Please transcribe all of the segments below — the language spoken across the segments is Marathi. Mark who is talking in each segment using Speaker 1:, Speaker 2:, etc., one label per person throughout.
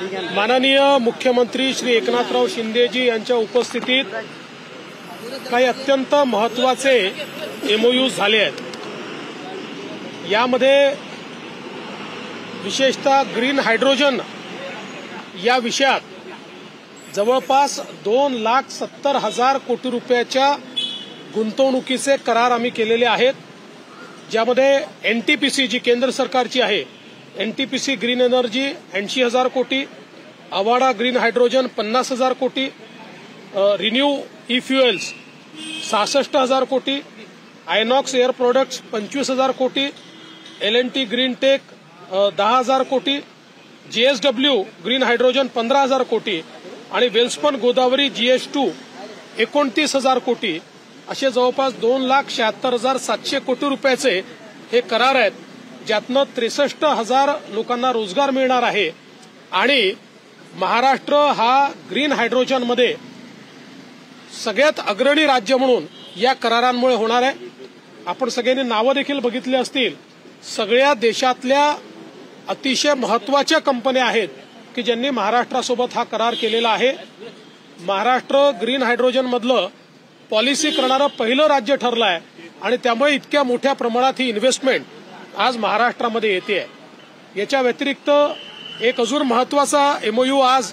Speaker 1: माननीय मुख्यमंत्री श्री एकनाथराव शिंदेजी यांच्या उपस्थितीत काही अत्यंत महत्त्वाचे एमओयू झाले आहेत। यामध्ये विशेषतः ग्रीन हायड्रोजन या विषयात जवळपास 2,70,000 कोटी रुपयाच्या गुंतवणुकीचे करार आम्ही केलेले आहेत, ज्यामध्ये एनटीपीसी जी केंद्र सरकारची आहे, एनटीपीसी ग्रीन एनर्जी 80,000 कोटी, अवाडा ग्रीन हायड्रोजन 50,000 कोटी, रिन्यू ई फ्युएल्स 66,000 कोटी, आयनॉक्स एअर प्रोडक्ट्स 25,000 कोटी, LNT ग्रीन टेक 10,000 कोटी, JSW ग्रीन हायड्रोजन 15,000 कोटी आणि वेल्सपन गोदावरी GS2 29,000 कोटी असे जवळपास 2,76,700 कोटी रुपयाचे हे करार आहेत, ज्यातनं 63,000 लोकांना रोजगार मिळणार आहे। आणि महाराष्ट्र हा ग्रीन हायड्रोजन मध्ये सगळ्यात अग्रणी राज्य म्हणून या करारांमुळे होणार आहे। आपण सगळ्यांनी नावं देखील बघितली असतील, सगळ्या देशातल्या अतिशय महत्त्वाच्या कंपन्या आहेत की ज्यांनी महाराष्ट्रासोबत हा करार केलेला आहे। महाराष्ट्र ग्रीन हायड्रोजन मधलं पॉलिसी करणारं पहिलं राज्य ठरलं आहे आणि त्यामुळे इतक्या मोठ्या प्रमाणात ही इन्व्हेस्टमेंट आज महाराष्ट्रामध्ये येते आहे। याच्या व्यतिरिक्त एक अजून महत्त्वाचा एमओयू आज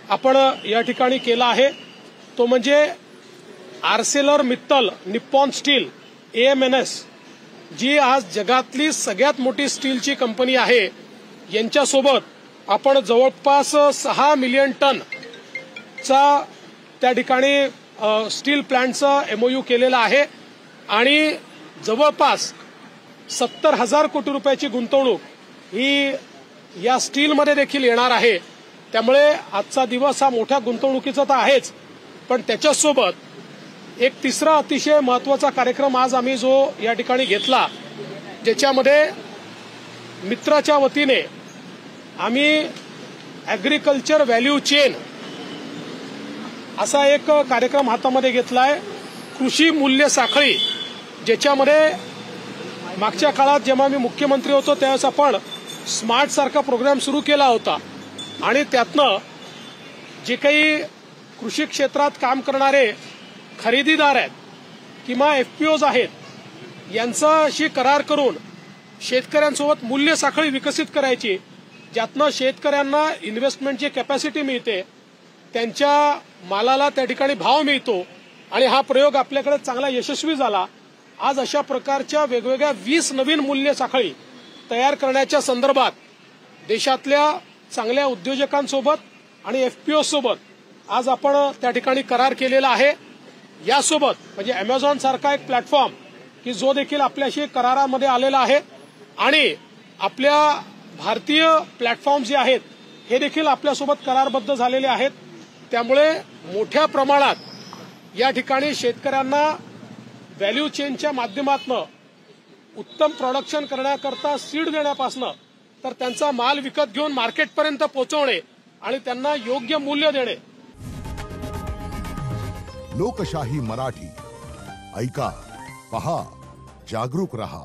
Speaker 1: आपण या ठिकाणी केला आहे, तो म्हणजे Arcelor Mittal Nippon steel AMNS जी आज जगातली सगळ्यात मोठी स्टीलची कंपनी आहे, यांच्यासोबत आपण जवळपास 6 मिलियन टनचा त्या ठिकाणी स्टील प्लांटचा एमओयू केलेला आहे आणि जवळपास 70,000 कोटी रुपयाची गुंतवणूक ही या स्टीलमध्ये देखील येणार आहे। त्यामुळे आजचा दिवस हा मोठ्या गुंतवणुकीचा तर आहेच, पण त्याच्यासोबत एक तिसरा अतिशय महत्त्वाचा कार्यक्रम आज आम्ही जो या ठिकाणी घेतला, ज्याच्यामध्ये मित्राच्या वतीने आम्ही ॲग्रिकल्चर व्हॅल्यू चेन असा एक कार्यक्रम हातामध्ये घेतला आहे, कृषी मूल्य साखळी, ज्याच्यामध्ये मागच्या काळात जेव्हा मी मुख्यमंत्री होतो त्यावेळेस आपण स्मार्ट सारखा प्रोग्राम सुरू केला होता आणि त्यातनं जे काही कृषी क्षेत्रात काम करणारे खरेदीदार आहेत किंवा FPOs आहेत, यांच्याशी करार करून शेतकऱ्यांसोबत मूल्य साखळी विकसित करायची, ज्यातनं शेतकऱ्यांना इन्व्हेस्टमेंटची कॅपॅसिटी मिळते, त्यांच्या मालाला त्या ठिकाणी भाव मिळतो आणि हा प्रयोग आपल्याकडे चांगला यशस्वी झाला। आज अशा प्रकारच्या वेगवेगळ्या 20 नवीन मूल्य साखळी तयार करण्याच्या संदर्भात देशातल्या चांगल्या उद्योजकांसोबत आणि FPOs सोबत आज आपण त्या ठिकाणी करार केलेला आहे। यासोबत म्हणजे Amazon सारखा एक प्लॅटफॉर्म की जो देखील आपल्याशी करारामध्ये आलेला आहे आणि आपल्या भारतीय प्लॅटफॉर्म जे आहेत हे देखील आपल्यासोबत करारबद्ध झालेले आहेत। त्यामुळे मोठ्या प्रमाणात या ठिकाणी शेतकऱ्यांना व्हॅल्यू चेनच्या माध्यमातून उत्तम प्रोडक्शन करण्याकरता सीड देण्यापासून तर त्यांचा माल विकत घेऊन मार्केटपर्यंत पोहोचवणे आणि त्यांना योग्य मूल्य देणे।
Speaker 2: लोकशाही मराठी ऐका, पहा, जागरूक रहा।